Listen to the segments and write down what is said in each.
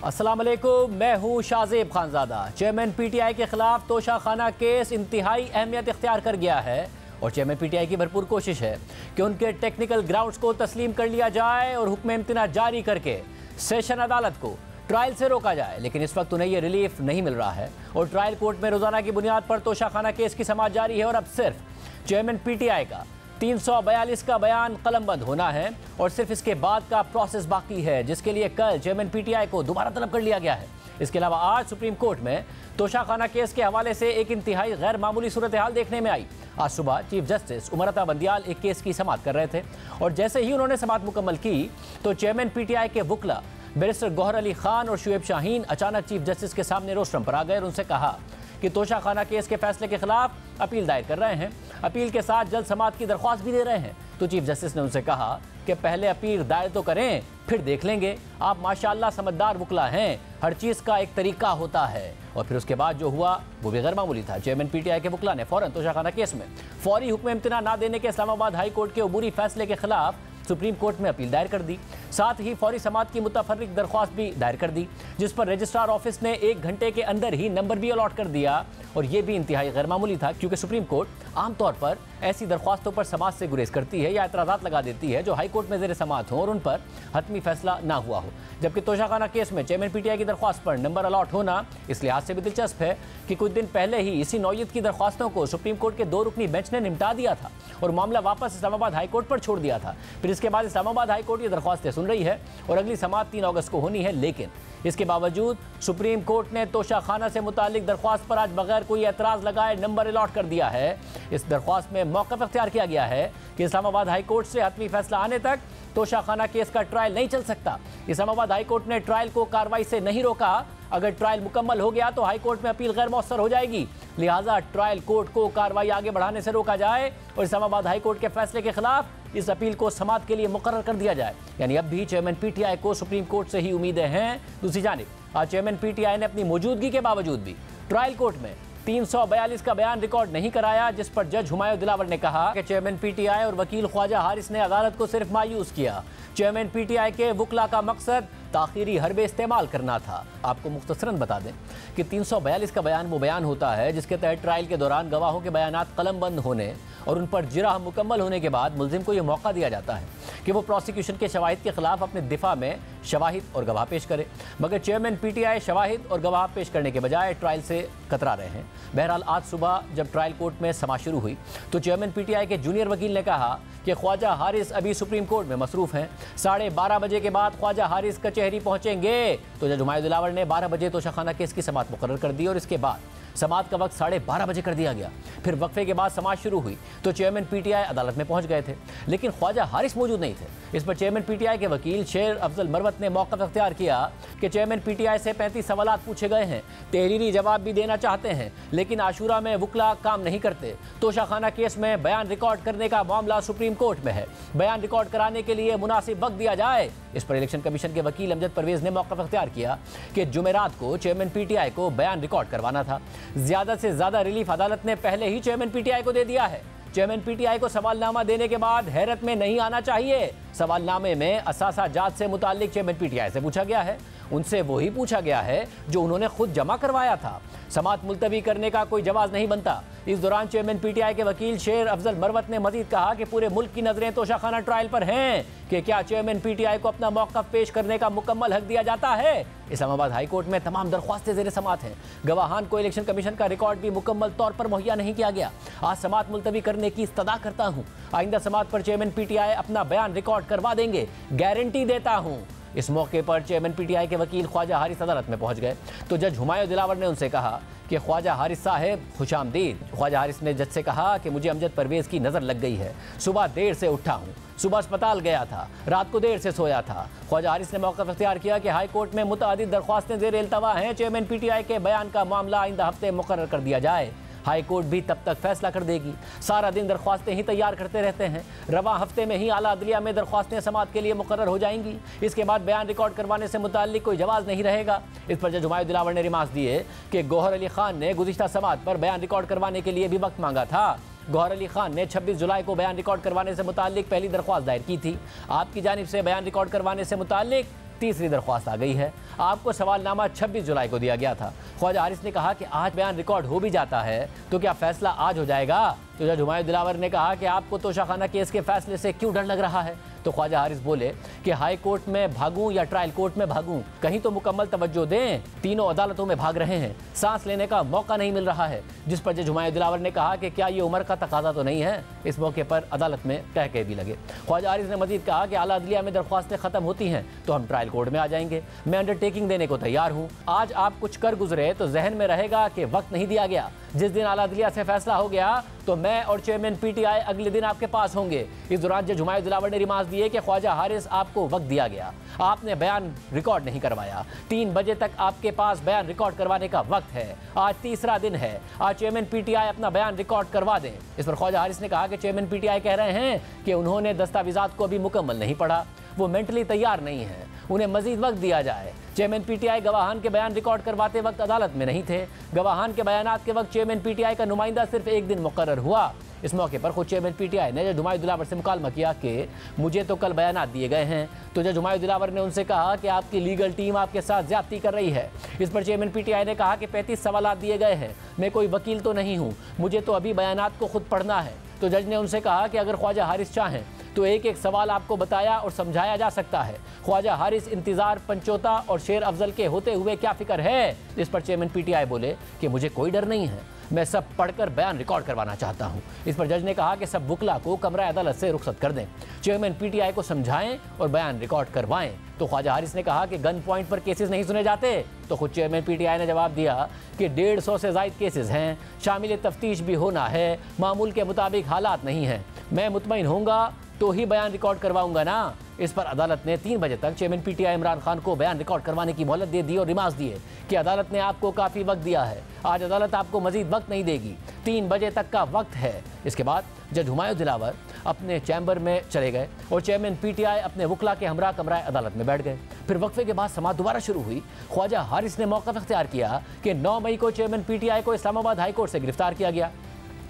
अस्सलाम वालेकुम, मैं हूँ शाज़ेब खानज़ादा। चेयरमैन पीटीआई के खिलाफ तोशाखाना केस इंतहाई अहमियत इख्तियार कर गया है और चेयरमैन पीटीआई की भरपूर कोशिश है कि उनके टेक्निकल ग्राउंड्स को तस्लीम कर लिया जाए और हुक्म इम्तना जारी करके सेशन अदालत को ट्रायल से रोका जाए। लेकिन इस वक्त उन्हें यह रिलीफ नहीं मिल रहा है और ट्रायल कोर्ट में रोजाना की बुनियाद पर तोशाखाना केस की समाअत जारी है और अब सिर्फ चेयरमैन पीटीआई का 342 का बयान कलमबंद होना है और सिर्फ इसके बाद का प्रोसेस बाकी है, जिसके लिए कल चेयरमैन पीटीआई को दोबारा तलब कर लिया गया है। इसके अलावा आज सुप्रीम कोर्ट में तोशाखाना केस के हवाले से एक इंतहाई गैर मामूली सूरत हाल देखने में आई। आज सुबह चीफ जस्टिस उमर अता बंदियाल एक केस की समाअत कर रहे थे और जैसे ही उन्होंने समाअत मुकम्मल की तो चेयरमैन पीटीआई के वकला बैरिस्टर गौहर अली खान और शुएब शाहीन अचानक चीफ जस्टिस के सामने रोस्ट्रम पर आ गए और उनसे कहा कि तोशाखाना केस के फैसले के खिलाफ अपील दायर कर रहे हैं, अपील के साथ जल्द समाअत की दरख्वास्त भी दे रहे हैं। तो चीफ जस्टिस ने उनसे कहा कि पहले अपील दायर तो करें, फिर देख लेंगे। आप माशाअल्लाह समझदार वकला हैं, हर चीज़ का एक तरीका होता है। और फिर उसके बाद जो हुआ वो भी गैर मामूली था। चेयरमैन पीटीआई के वकला ने फौरन तोशाखाना केस में फौरी हुक्म इम्तना ना देने के इस्लामाबाद हाई कोर्ट के अबूरी फैसले के खिलाफ सुप्रीम कोर्ट में अपील दायर कर दी। साथ ही फौरी समाअत की मुतफर्रिक दरख्वास्त भी दायर कर दी, जिस पर रजिस्ट्रार ऑफिस ने 1 घंटे के अंदर ही नंबर भी अलॉट कर दिया। और यह भी इंतहाई गैर मामूली था क्योंकि सुप्रीम कोर्ट आमतौर पर ऐसी दरख्वास्तों पर समाअत से गुरेज करती है या एतराज़ात लगा देती है जो हाई कोर्ट में ज़ेर समाअत हो और उन पर हतमी फैसला ना हुआ हो। जबकि तोशाखाना केस में चेयरमैन पीटीआई की दरख्वास्त पर नंबर अलॉट होना इस लिहाज से भी दिलचस्प है कि कुछ दिन पहले ही इसी नौयत की दरख्वास्तों को सुप्रीम कोर्ट के 2 रुकनी बेंच ने निपटा दिया था और मामला वापस इस्लामाबाद हाई कोर्ट पर छोड़ दिया था। फिर इसके बाद इस्लामाबाद हाई कोर्ट ये दरख्वास्तें सुन रही है और अगली समाअत 3 अगस्त को होनी है। लेकिन इसके बावजूद सुप्रीम कोर्ट ने तोशाखाना से मुतालिक दरख्वास्त पर आज बगैर कोई एतराज़ लगाए नंबर अलॉट कर दिया है। इस दरख्वास्त में मौक़िफ़ इख्तियार किया गया है कि इस्लामाबाद हाई कोर्ट से हतमी फैसला आने तक तोशाखाना केस का ट्रायल नहीं चल सकता। इस्लामाबाद हाई कोर्ट ने ट्रायल को कार्रवाई से नहीं रोका। अगर ट्रायल मुकम्मल हो गया तो हाई कोर्ट में अपील गैर मौसर हो जाएगी। लिहाजा ट्रायल कोर्ट को कार्रवाई आगे बढ़ाने से रोका जाए और इस्लामाबाद हाई कोर्ट के फैसले के खिलाफ इस अपील को समाअत के लिए मुकर्रर कर दिया जाए। यानी अब भी चेयरमैन पीटीआई को सुप्रीम कोर्ट से ही उम्मीदें हैं। दूसरी जानिब आज चेयरमैन पीटीआई ने अपनी मौजूदगी के बावजूद भी ट्रायल कोर्ट में 342 का बयान रिकॉर्ड नहीं कराया, जिस पर जज हुमायूं दिलावर ने कहा कि चेयरमैन पीटीआई और वकील ख्वाजा हारिस ने अदालत को सिर्फ मायूस किया। चेयरमैन पीटीआई के वकला का मकसद ताखीरी हरबे इस्तेमाल करना था। आपको मुख्तसरन बता दें कि 342 का बयान वो बयान होता है जिसके तहत ट्रायल के दौरान गवाहों के बयानात कलमबंद होने और उन पर जिरह मुकम्मल होने के बाद मुल्जिम को यह मौका दिया जाता है कि वो प्रोसिक्यूशन के शवाहिद के खिलाफ अपने दिफा में शवाहिद और गवाह पेश करे। मगर चेयरमैन पीटीआई शवाहिद और गवाह पेश करने के बजाय ट्रायल से कतरा रहे हैं। बहरहाल आज सुबह जब ट्रायल कोर्ट में समाअत शुरू हुई तो चेयरमैन पीटीआई के जूनियर वकील ने कहा कि ख्वाजा हारिस अभी सुप्रीम कोर्ट में मसरूफ़ हैं, 12:30 बजे के बाद ख्वाजा हारिस कचहरी पहुंचेंगे। तो जज हुमायूं दिलावर ने 12 बजे तोशाखाना केस की समाअत मुकर्रर कर दी और इसके बाद समाअत का वक्त 12:30 बजे कर दिया गया। फिर वक्फे के बाद समाअत शुरू हुई तो चेयरमैन पीटीआई अदालत में पहुंच गए थे, लेकिन ख्वाजा हारिस मौजूद नहीं थे। इस पर चेयरमैन पीटीआई के वकील शेर अफजल मरवत ने मौक़िफ़ इख्तियार किया कि चेयरमैन पीटीआई से 35 सवालात पूछे गए हैं, तहरीरी जवाब भी देना चाहते हैं, लेकिन आशूरा में वकला काम नहीं करते। तोशाखाना केस में बयान रिकॉर्ड करने का मामला सुप्रीम कोर्ट में है, बयान रिकॉर्ड कराने के लिए मुनासिब वक्त दिया जाए। इस पर इलेक्शन कमीशन के वकील अमजद परवेज ने मौक़िफ़ इख्तियार किया कि जुमेरात को चेयरमैन पीटीआई को बयान रिकॉर्ड करवाना था। ज़्यादा से ज़्यादा रिलीफ अदालत ने पहले ही चेयरमैन पीटीआई को दे दिया है। चेयरमैन पीटीआई को सवालनामा देने के बाद हैरत में नहीं आना चाहिए। सवालनामे में असासा जात से मुताल्लिक चेयरमैन पीटीआई से पूछा गया है, उनसे वही पूछा गया है जो उन्होंने खुद जमा करवाया था। समाअत मुलतवी करने का कोई जवाब नहीं बनता। इस दौरान चेयरमैन पीटीआई के वकील शेर अफजल मरवत ने मजीद कहा कि पूरे मुल्क की नजरें तोशाखाना ट्रायल पर हैं कि क्या चेयरमैन पीटीआई को अपना मौक़िफ़ पेश करने का मुकम्मल हक दिया जाता है। इस्लामाबाद हाई कोर्ट में तमाम दरख्वास्तें ज़ेर समाअत हैं। गवाहान को इलेक्शन कमीशन का रिकॉर्ड भी मुकम्मल तौर पर मुहैया नहीं किया गया। आज समाअत मुलतवी करने की इस्तदा करता हूँ। आइंदा समाअत पर चेयरमैन पीटीआई अपना बयान रिकॉर्ड करवा देंगे, गारंटी देता हूँ। इस मौके पर चेयरमैन पीटीआई के वकील ख्वाजा हारिस अदालत में पहुंच गए तो जज हुमायूं दिलावर ने उनसे कहा कि ख्वाजा हारिस साहब खुशामदीद। ख्वाजा हारिस ने जज से कहा कि मुझे अमजद परवेज़ की नज़र लग गई है, सुबह देर से उठा हूँ, सुबह अस्पताल गया था, रात को देर से सोया था। ख्वाजा हारिस ने मौक़िफ़ इख्तियार किया कि हाई कोर्ट में मुतअद्दिद दरख्वास्तें ज़ेर इल्तवा हैं, चेयरमैन पीटीआई के बयान का मामला आइंदा हफ्ते मुकर्रर कर दिया जाए। हाई कोर्ट भी तब तक फैसला कर देगी। सारा दिन दरख्वास्तें ही तैयार करते रहते हैं। रवा हफ्ते में ही आला अदलिया में दरख्वास्तें समाअत के लिए मुकर्रर हो जाएंगी। इसके बाद बयान रिकॉर्ड करवाने से मुताल्लिक कोई जवाब नहीं रहेगा। इस पर जज हुमायूं दिलावर ने रिमार्क्स दिए कि गौहर अली खान ने गुज़िश्ता समाअत पर बयान रिकॉर्ड करवाने के लिए भी वक्त मांगा था। गौहर अली खान ने 26 जुलाई को बयान रिकॉर्ड करवाने से मुताल्लिक पहली दरख्वास्त दायर की थी। आपकी जानिब से बयान रिकॉर्ड करवाने से मुताल्लिक तीसरी दरख्वास्त आ गई है। आपको सवालनामा 26 जुलाई को दिया गया था। ख्वाजा हारिस ने कहा कि आज बयान रिकॉर्ड हो भी जाता है तो क्या फैसला आज हो जाएगा? तो जज हुमायूं दिलावर ने कहा कि आपको तोशाखाना केस के फैसले से क्यों डर लग रहा है? तो ख्वाजा हारिस बोले कि हाई कोर्ट में भागूं या ट्रायल कोर्ट में भागूं, कहीं तो मुकम्मल तवज्जो दें। तीनों अदालतों में भाग रहे हैं, सांस लेने का मौका नहीं मिल रहा है। जिस पर जज हुमायूं दिलावर ने कहा कि क्या ये उम्र का तकाजा तो नहीं है? इस मौके पर अदालत में कहके भी लगे। ख्वाजा हारिस ने मजीद कहा कि आला अदलिया में दरख्वास्तें खत्म होती हैं तो हम ट्रायल कोर्ट में आ जाएंगे। मैं अंडरटेकिंग देने को तैयार हूँ। आज आप कुछ कर गुजरे तो जहन में रहेगा कि वक्त नहीं दिया गया। जिस दिन आला अदलिया से फैसला हो गया तो मैं और चेयरमैन पीटीआई अगले दिन आपके पास होंगे। इस दौरान जज हुमायूं दिलावर ने रिमार्क दिए कि ख्वाजा हारिस आपको वक्त दिया गया, आपने बयान रिकॉर्ड नहीं करवाया। 3 बजे तक आपके पास बयान रिकॉर्ड करवाने का वक्त है। आज तीसरा दिन है, आज चेयरमैन पीटीआई अपना बयान रिकॉर्ड करवा दें। इस पर ख्वाजा हारिस ने कहा कि चेयरमैन पीटीआई कह रहे हैं कि उन्होंने दस्तावेजात को अभी मुकम्मल नहीं पढ़ा, वो मेंटली तैयार नहीं है, उन्हें मजीद वक्त दिया जाए। चेयरमैन पीटीआई गवाहान के बयान रिकॉर्ड करवाते वक्त अदालत में नहीं थे। गवाहान के बयानात के वक्त चेयरमैन पीटीआई का नुमाइंदा सिर्फ एक दिन मुकर्रर हुआ। इस मौके पर खुद चेयरमैन पीटीआई ने जज हुमायूं दिलावर से मुकालमा किया कि मुझे तो कल बयानात दिए गए हैं। तो जज हुमायूं दिलावर ने उनसे कहा कि आपकी लीगल टीम आपके साथ ज्यादती कर रही है। इस पर चेयरमैन पीटीआई ने कहा कि 35 सवालात दिए गए हैं, मैं कोई वकील तो नहीं हूँ, मुझे तो अभी बयानात को खुद पढ़ना है। तो जज ने उनसे कहा कि अगर ख्वाजा हारिस चाहें तो एक एक सवाल आपको बताया और समझाया जा सकता है। ख्वाजा हारिस इंतजार पंचोता और शेर अफजल के होते हुए क्या फिक्र है? इस पर चेयरमैन पीटीआई बोले कि मुझे कोई डर नहीं है, मैं सब पढ़कर बयान रिकॉर्ड करवाना चाहता हूं। इस पर जज ने कहा कि सब वकला को कमरा अदालत से रुखसत कर दें, चेयरमैन पीटीआई को समझाएं और बयान रिकॉर्ड करवाएं। तो ख्वाजा हारिस ने कहा कि गन पॉइंट पर केसेस नहीं सुने जाते। तो खुद चेयरमैन पीटीआई ने जवाब दिया कि 150 से ज़ायद केसेस हैं, शामिल तफ्तीश भी होना है, मामूल के मुताबिक हालात नहीं हैं, मैं मुतमईन होऊंगा तो ही बयान रिकॉर्ड करवाऊंगा ना। इस पर अदालत ने 3 बजे तक चेयरमैन पीटीआई इमरान खान को बयान रिकॉर्ड करवाने की मोहलत दे दी और रिमार्क दिए कि अदालत ने आपको काफ़ी वक्त दिया है, आज अदालत आपको मजीद वक्त नहीं देगी, 3 बजे तक का वक्त है। इसके बाद जज हुमायूं दिलावर अपने चैम्बर में चले गए और चेयरमैन पीटीआई अपने वकला के हमरा कमरा अदालत में बैठ गए। फिर वक्फे के बाद समाअत दोबारा शुरू हुई। ख्वाजा हारिस ने मौका इख्तियार किया कि 9 मई को चेयरमैन पीटीआई को इस्लामाबाद हाई कोर्ट से गिरफ्तार किया गया।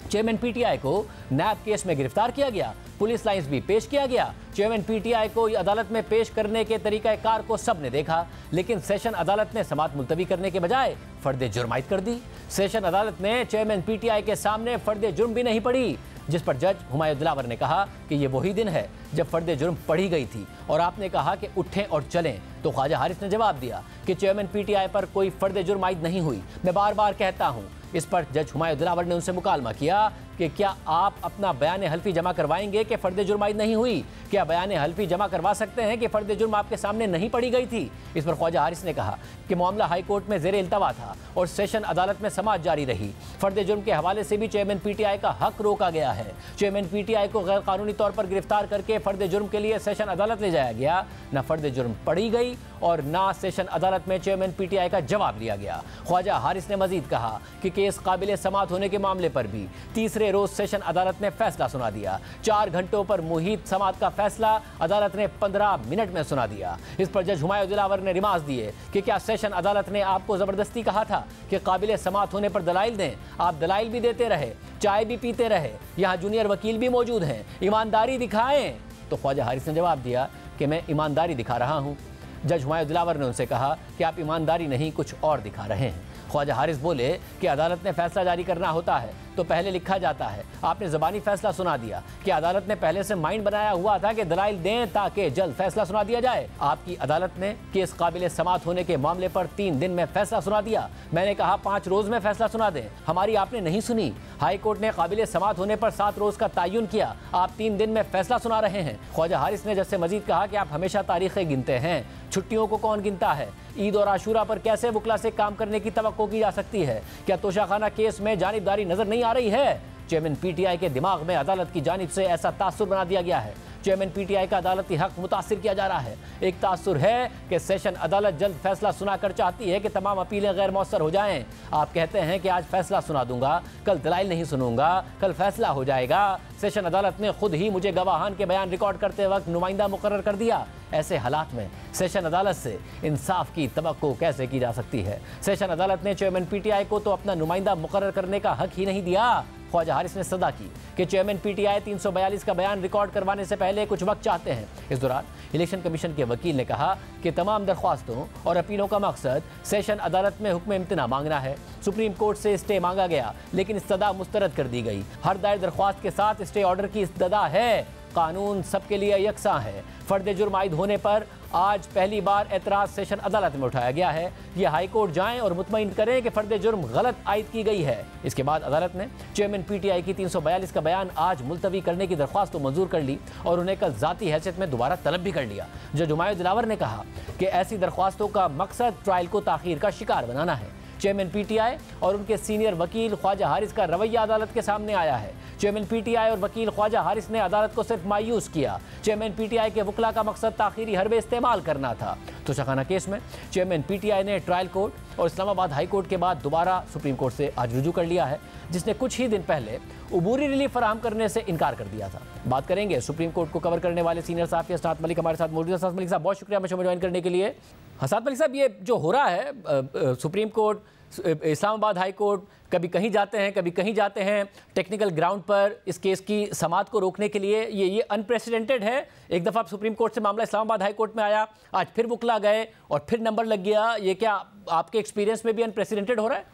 चेयरमैन पीटीआई को नैब केस में गिरफ्तार किया गया, पुलिस लाइंस भी पेश किया गया। चेयरमैन पीटीआई को अदालत में पेश करने के तरीक़ाकार को सब ने देखा, लेकिन सेशन अदालत ने समाअत मुलतवी करने के बजाय फर्द जुर्म आयद कर दी। सेशन अदालत ने चेयरमैन पीटीआई के सामने फर्द जुर्म भी नहीं पढ़ी, जिस पर जज हुमायूं दिलावर ने कहा कि ये वही दिन है जब फर्द जुर्म पढ़ी गई थी और आपने कहा कि उठें और चलें। तो ख्वाजा हारिस ने जवाब दिया कि चेयरमैन पीटीआई पर कोई फर्द जुर्म आयद नहीं हुई, मैं बार बार कहता हूँ। इस पर जज हुमायूं दिलावर ने उनसे मुकालमा किया कि क्या आप अपना बयान हल्फी जमा करवाएंगे कि फर्द जुर्म आयद नहीं हुई? क्या बयान हल्फी जमा करवा सकते हैं कि फर्द जुर्म आपके सामने नहीं पड़ी गई थी? इस पर ख्वाजा हारिस ने कहा कि मामला हाई कोर्ट में ज़ेरे इल्तवा था और सेशन अदालत में समाअत जारी रही। फर्द जुर्म के हवाले से भी चेयरमैन पीटीआई का हक रोका गया है। चेयरमैन पीटीआई को गैर कानूनी तौर पर गिरफ्तार करके फर्द जुर्म के लिए सेशन अदालत ले जाया गया, न फर्द जुर्म पढ़ी गई और ना सेशन अदालत में चेयरमैन पीटीआई का जवाब लिया गया। ख्वाजा हारिस ने मजीद कहा कि केस काबिल समाअत होने के मामले पर भी तीसरे रोज सेशन अदालत ने फैसला सुना दिया। 4 घंटों पर मुहित समाअत का फैसला अदालत ने 15 मिनट में सुना दिया। इस पर जज हुमायूं दिलावर ने रिमार्क दिए कि क्या सेशन अदालत ने आपको जबरदस्ती कहा था कि काबिल समाअत होने पर दलाइल दें? आप दलाइल भी देते रहे, चाय भी पीते रहे, यहाँ जूनियर वकील भी मौजूद हैं, ईमानदारी दिखाएं। तो ख्वाजा हारिस ने जवाब दिया कि मैं ईमानदारी दिखा रहा हूँ। जज हुमायूं दिलावर ने उनसे कहा कि आप ईमानदारी नहीं कुछ और दिखा रहे हैं। ख्वाजा हारिस बोले कि अदालत ने फैसला जारी करना होता है तो पहले लिखा जाता है, आपने ज़बानी फैसला सुना दिया कि अदालत ने पहले से माइंड बनाया हुआ था कि दलाइल दें ताकि जल्द फैसला सुना दिया जाए। आपकी अदालत ने केस काबिल समाअत होने के मामले पर 3 दिन में फैसला सुना दिया। मैंने कहा 5 रोज में फैसला सुना दें, हमारी आपने नहीं सुनी। हाई कोर्ट ने काबिल समाअत होने पर 7 रोज का तयन किया, आप 3 दिन में फैसला सुना रहे हैं। ख्वाजा हारिस ने जज से मजीद कहा कि आप हमेशा तारीखें गिनते हैं, छुट्टियों को कौन गिनता है? ईद और आशूरा पर कैसे वकला से काम करने की तवक्को की जा सकती है? क्या तोशाखाना केस में जानिबदारी नजर नहीं आ रही है? चेयरमैन पीटीआई के दिमाग में अदालत की जानिब से ऐसा तासुर बना दिया गया है। चेयरमैन पीटीआई का अदालती हक मुतासिर किया जा रहा है। एक तासुर है कि सेशन अदालत जल्द फैसला सुनाकर चाहती है कि तमाम अपीलें गैर मौसर हो जाएं। आप कहते हैं कि आज फैसला सुना दूंगा, कल दलाइल नहीं सुनूंगा, कल फैसला हो जाएगा। सेशन अदालत ने खुद ही मुझे गवाहान के बयान रिकॉर्ड करते वक्त नुमाइंदा मुकर्रर कर दिया। ऐसे हालात में सेशन अदालत से इंसाफ की तवक्को कैसे की जा सकती है? सेशन अदालत ने चेयरमैन पीटीआई को तो अपना नुमाइंदा मुकर्रर करने का हक ही नहीं दिया। ख्वाजा हारिस ने सदा की कि चेयरमैन पीटीआई 342 का बयान रिकॉर्ड करवाने से पहले कुछ वक्त चाहते हैं। इस दौरान इलेक्शन कमीशन के वकील ने कहा कि तमाम दरख्वास्तों और अपीलों का मकसद सेशन अदालत में हुक्म इम्तना मांगना है। सुप्रीम कोर्ट से स्टे मांगा गया लेकिन इस्तदा मुस्तरद कर दी गई। हर दायर दरख्वास्त के साथ स्टे ऑर्डर की इस्तदा है। कानून सबके लिए यकसा है। फर्द जुर्म आयद होने पर आज पहली बार एतराज़ सेशन अदालत में उठाया गया है। ये हाई कोर्ट जाएं और मुतमईन करें कि फर्द जुर्म गलत आयद की गई है। इसके बाद अदालत ने चेयरमैन पीटीआई की 342 का बयान आज मुलतवी करने की दरख्वास्त तो मंजूर कर ली और उन्हें कल ज़ाती हैसियत में दोबारा तलब भी कर लिया। जज हुमायूं दिलावर ने कहा कि ऐसी दरख्वास्तों का मकसद ट्रायल को ताख़ीर का शिकार बनाना है। चेयरमैन पीटीआई और उनके सीनियर वकील ख्वाजा हारिस का रवैया अदालत के सामने आया है। चेयरमैन पीटीआई और वकील ख्वाजा हारिस ने अदालत को सिर्फ मायूस किया। चेयरमैन पीटीआई के वकला का मकसद ताखीरी हरबे इस्तेमाल करना था। तोशाखाना केस में चेयरमैन पीटीआई ने ट्रायल कोर्ट और इस्लामाबाद हाई कोर्ट के बाद दोबारा सुप्रीम कोर्ट से आज रुजू कर लिया है, जिसने कुछ ही दिन पहले उबूरी रिलीफ फराहम करने से इनकार कर दिया था। बात करेंगे सुप्रीम कोर्ट को कवर करने वाले सीनियर सहाफ़ी अस्ताद मलिक हमारे साथ मौजूद है। अस्ताद मलिक साहब, बहुत शुक्रिया हमें ज्वाइन करने के लिए। अस्ताद मलिक साहब, ये जो हो रहा है supreme court, Islamabad high court, कभी कहीं जाते हैं कभी कहीं जाते हैं टेक्निकल ग्राउंड पर इस केस की समाअत को रोकने के लिए, ये अनप्रेसिडेंटेड है। एक दफ़ा सुप्रीम कोर्ट से मामला इस्लामाबाद हाई कोर्ट में आया, आज फिर वकला गए और फिर नंबर लग गया। ये क्या आपके एक्सपीरियंस में भी अनप्रेसिडेंटेड हो रहा है?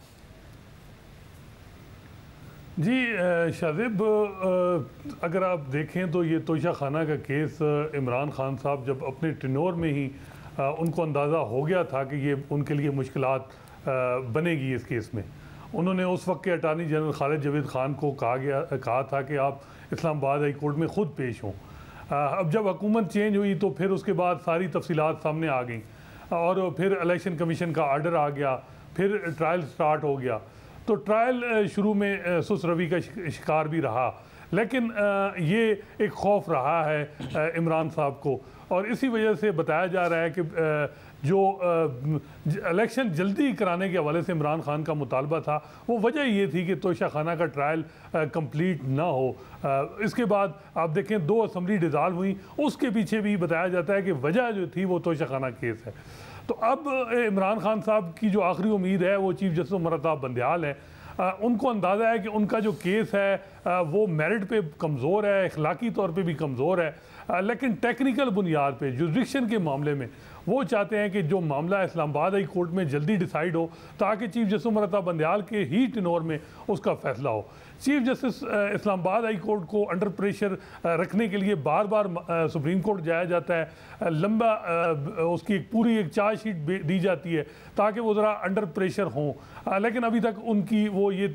जी शाजिब, अगर आप देखें तो ये तोशा खाना का केस इमरान खान साहब जब अपने टेन्योर में ही उनको अंदाज़ा हो गया था कि ये उनके लिए मुश्किलात बनेगी इस केस में, उन्होंने उस वक्त के अटार्नी जनरल खालिद जवेद ख़ान को कहा था कि आप इस्लामाबाद हाई कोर्ट में ख़ुद पेश हों। अब जब हुकूमत चेंज हुई तो फिर उसके बाद सारी तफसीलात सामने आ गई और फिर इलेक्शन कमीशन का आर्डर आ गया, फिर ट्रायल स्टार्ट हो गया। तो ट्रायल शुरू में सुस्त रवि का शिकार भी रहा, लेकिन ये एक खौफ रहा है इमरान साहब को और इसी वजह से बताया जा रहा है कि जो इलेक्शन जल्दी कराने के हवाले से इमरान खान का मुतालबा था, वो वजह ये थी कि तोशा खाना का ट्रायल कंप्लीट ना हो। इसके बाद आप देखें 2 असम्बली डिज़ाल्व हुई, उसके पीछे भी बताया जाता है कि वजह जो थी वो तोशा खाना केस है। तो अब इमरान खान साहब की जो आखिरी उम्मीद है वो चीफ जस्टिस उमर अता बंदयाल है। उनको अंदाज़ा है कि उनका जो केस है वो मेरिट पे कमज़ोर है, अखलाकी तौर पे भी कमज़ोर है, लेकिन टेक्निकल बुनियाद पे जुरिडिक्शन के मामले में वो चाहते हैं कि जो मामला इस्लामाबाद हाई कोर्ट में जल्दी डिसाइड हो ताकि चीफ जस्टिस उमर अता बंदयाल के ही टेन्योर में उसका फैसला हो। Chief justice Islamabad high court को अंडर प्रेशर रखने के लिए बार बार सुप्रीम कोर्ट जाया जाता है, लंबा उसकी पूरी एक चार्जशीट दी जाती है ताकि वो ज़रा अंडर प्रेशर हों, लेकिन अभी तक उनकी वो ये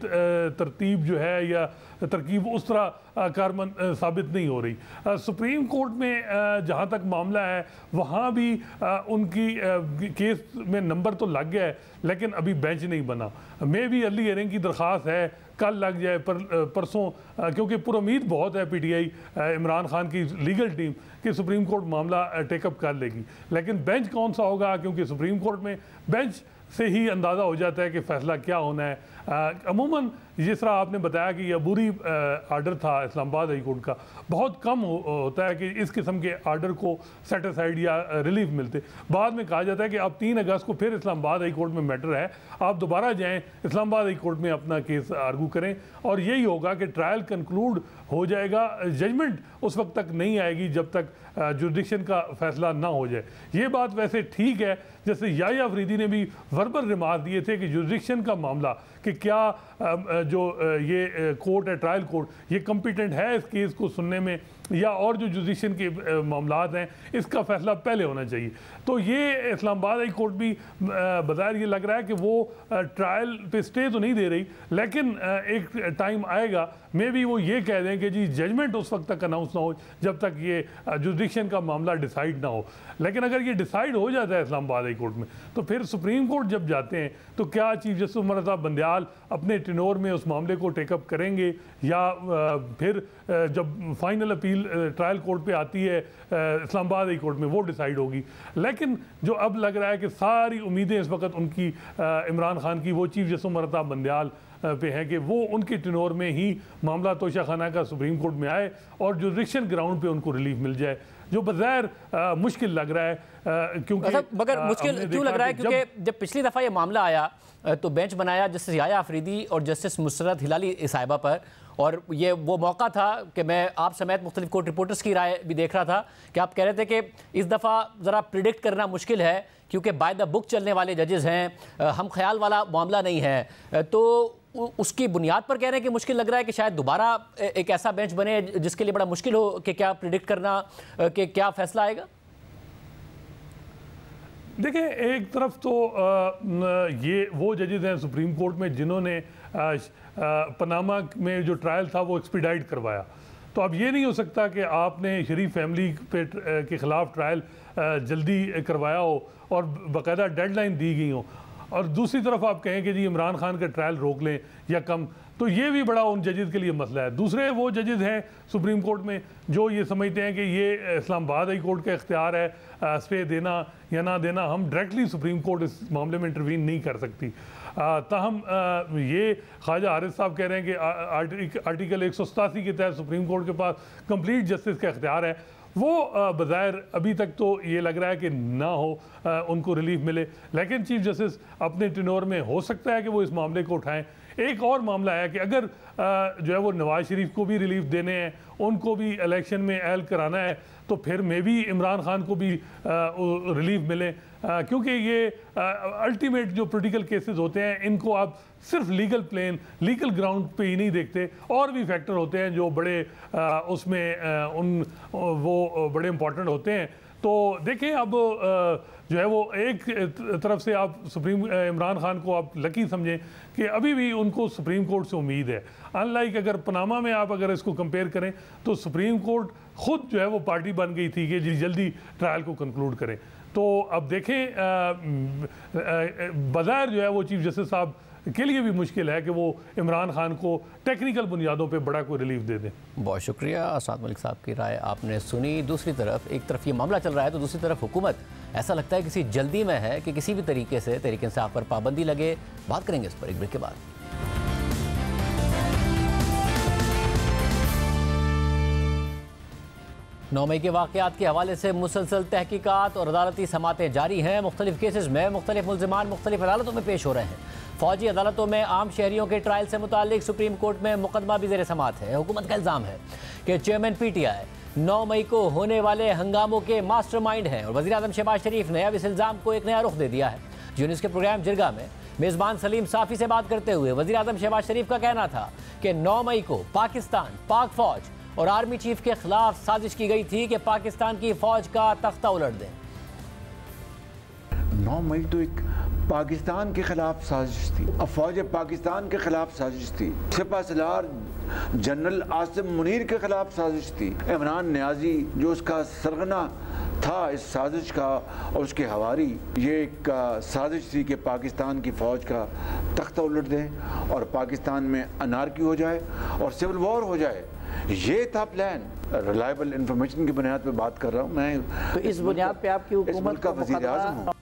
तरतीब जो है या तरकीब उस तरह कारमंद साबित नहीं हो रही। सुप्रीम कोर्ट में जहाँ तक मामला है वहाँ भी उनकी केस में नंबर तो लग गया है, लेकिन अभी बेंच नहीं बना। मे भी अर्ली हियरिंग की दरख्वास्त है, कल लग जाए परसों, क्योंकि पुरुमीद बहुत है पीटीआई इमरान खान की लीगल टीम कि सुप्रीम कोर्ट मामला टेकअप कर लेगी, लेकिन बेंच कौन सा होगा, क्योंकि सुप्रीम कोर्ट में बेंच से ही अंदाज़ा हो जाता है कि फ़ैसला क्या होना है। अमूमन जिस तरह आपने बताया कि यह बुरी आर्डर था इस्लामाबाद हाई कोर्ट का, बहुत कम होता है कि इस किस्म के आर्डर को सेट असाइड या रिलीफ मिलते। बाद में कहा जाता है कि अब 3 अगस्त को फिर इस्लामाबाद हाई कोर्ट में मैटर है, आप दोबारा जाएं इस्लामाबाद हाई कोर्ट में अपना केस आर्गू करें और यही होगा कि ट्रायल कंक्लूड हो जाएगा। जजमेंट उस वक्त तक नहीं आएगी जब तक जुरिडिक्शन का फैसला ना हो जाए। ये बात वैसे ठीक है, जैसे याह्या अफरीदी ने भी वर्बल रिमार्क दिए थे कि जुरिडिक्शन का मामला कि क्या जो ये कोर्ट है ट्रायल कोर्ट, ये कम्पिटेंट है इस केस को सुनने में या और जो जुडिक्शन के मामलात हैं इसका फैसला पहले होना चाहिए। तो ये इस्लामाबाद हाई कोर्ट भी बज़ाहिर ये लग रहा है कि वो ट्रायल पे स्टे तो नहीं दे रही, लेकिन एक टाइम आएगा मे भी वो ये कह दें कि जी जजमेंट उस वक्त तक अनाउंस ना हो जब तक ये जुडिक्शन का मामला डिसाइड ना हो। लेकिन अगर ये डिसाइड हो जाता है इस्लामाबाद हाई कोर्ट में तो फिर सुप्रीम कोर्ट जब जाते हैं तो क्या चीफ जस्टिस उमर अता बंदयाल अपने टेन्योर में उस मामले को टेकअप करेंगे या फिर जब फाइनल अपील ट्रायल कोर्ट पे आती है इस्लामाबाद हाई कोर्ट में वो डिसाइड होगी। लेकिन जो अब लग रहा है कि सारी उम्मीदें इस वक्त उनकी इमरान खान की वो चीफ जस्टिस उमर अता बंदयाल पे है कि वो उनके टेन्योर में ही मामला तोशा खाना का सुप्रीम कोर्ट में आए और जुरिडिक्शन ग्राउंड पे उनको रिलीफ मिल जाए। जो बज़ाहिर मुश्किल लग रहा है, क्योंकि मगर मुश्किल क्यों लग रहा है? क्योंकि जब पिछली दफ़ा ये मामला आया तो बेंच बनाया जस्टिस याया अफरीदी और जस्टिस मुसरत हिलाली साहिबा पर, और ये वो मौका था कि मैं आप समेत मुख्तलिफ कोर्ट रिपोर्टर्स की राय भी देख रहा था कि आप कह रहे थे कि इस दफ़ा ज़रा प्रिडिक्ट करना मुश्किल है क्योंकि बाय द बुक चलने वाले जजेस हैं, हम ख्याल वाला मामला नहीं है। तो उसकी बुनियाद पर कह रहे हैं कि मुश्किल लग रहा है कि शायद दोबारा एक ऐसा बेंच बने जिसके लिए बड़ा मुश्किल हो कि क्या प्रिडिक्ट करना कि क्या फैसला आएगा। देखिए, एक तरफ तो ये वो जजेस हैं सुप्रीम कोर्ट में जिन्होंने पनामा में जो ट्रायल था वो एक्सपीडाइट करवाया, तो अब ये नहीं हो सकता कि आपने शरीफ फैमिली के ख़िलाफ़ ट्रायल जल्दी करवाया हो और बाकायदा डेडलाइन दी गई हो, और दूसरी तरफ आप कहें कि जी इमरान खान का ट्रायल रोक लें या कम, तो ये भी बड़ा उन जजेस के लिए मसला है। दूसरे वो जजेस हैं सुप्रीम कोर्ट में जो ये समझते हैं कि ये इस्लामाबाद हाई कोर्ट का इख्तियार है स्टे देना या ना देना, हम डायरेक्टली सुप्रीम कोर्ट इस मामले में इंटरवीन नहीं कर सकती। ताहम ये ख्वाजा हारिस साहब कह रहे हैं कि आर्टिकल 187 के तहत सुप्रीम कोर्ट के पास कंप्लीट जस्टिस का इख्तियार है, वो बज़ाहिर अभी तक तो ये लग रहा है कि ना हो उनको रिलीफ मिले, लेकिन चीफ जस्टिस अपने टेन्योर में हो सकता है कि वो इस मामले को उठाएं। एक और मामला है कि अगर जो है वो नवाज शरीफ को भी रिलीफ देने हैं, उनको भी इलेक्शन में एहल कराना है, तो फिर मे भी इमरान खान को भी रिलीफ मिले, क्योंकि ये अल्टीमेट जो पॉलिटिकल केसेस होते हैं इनको आप सिर्फ लीगल प्लेन लीगल ग्राउंड पे ही नहीं देखते, और भी फैक्टर होते हैं जो बड़े उसमें वो बड़े इंपॉर्टेंट होते हैं। तो देखें, अब जो है वो एक तरफ से आप इमरान खान को आप लकी समझें कि अभी भी उनको सुप्रीम कोर्ट से उम्मीद है, अनलाइक अगर पनामा में आप अगर इसको कंपेयर करें तो सुप्रीम कोर्ट खुद जो है वो पार्टी बन गई थी कि जल्दी ट्रायल को कंक्लूड करें। तो अब देखें, बज़ाहिर जो है वो चीफ जस्टिस साहब के लिए भी मुश्किल है कि वो इमरान खान को टेक्निकल बुनियादों पे बड़ा कोई रिलीफ दे दें। बहुत शुक्रिया असाद मलिक साहब की राय आपने सुनी। दूसरी तरफ एक तरफ ये मामला चल रहा है तो दूसरी तरफ हुकूमत ऐसा लगता है किसी जल्दी में है कि किसी भी तरीके से तहरीक इंसाफ पर पाबंदी लगे। बात करेंगे इस पर एक ब्रेक के बाद। 9 मई के वाक़यात के हवाले से मुसलसल तहकीकात और अदालती समातें जारी हैं। मुख्तलिफ केसेस में मुख्तलिफ मुल्ज़िमान मुख्तलिफ अदालतों में पेश हो रहे हैं। फौजी अदालतों में आम शहरियों के ट्रायल से मुताल्लिक सुप्रीम कोर्ट में मुकदमा भी ज़ेर समात है। हुकूमत का इल्ज़ाम है कि चेयरमैन PTI 9 मई को होने वाले हंगामों के मास्टरमाइंड हैं और वज़ीर आज़म शहबाज शरीफ ने अब इस इल्ज़ाम को एक नया रुख दे दिया है। यूनिस के प्रोग्राम जिरगा में मेज़बान सलीम साफ़ी से बात करते हुए वज़ीर आज़म शहबाज शरीफ का कहना था कि 9 मई को पाकिस्तान, पाक फ़ौज और आर्मी चीफ के खिलाफ साजिश की गई थी कि पाकिस्तान की फ़ौज का तख्ता उलट दें। 9 मई तो एक पाकिस्तान के खिलाफ साजिश थी, अफवाज पाकिस्तान के खिलाफ साजिश थी, सिपा सलार जनरल आसिम मुनीर के खिलाफ साजिश थी। इमरान नियाजी जो उसका सरगना था इस साजिश का और उसके हवारी, ये एक साजिश थी कि पाकिस्तान की फ़ौज का तख्ता उलट दें और पाकिस्तान में अनारकी हो जाए और सिविल वॉर हो जाए। ये था प्लान। रिलायबल इंफॉर्मेशन की बुनियाद पे बात कर रहा हूँ मैं। तो इस बुनियाद पे आपकी हुकूमत का वज़ीर आज़म हूँ।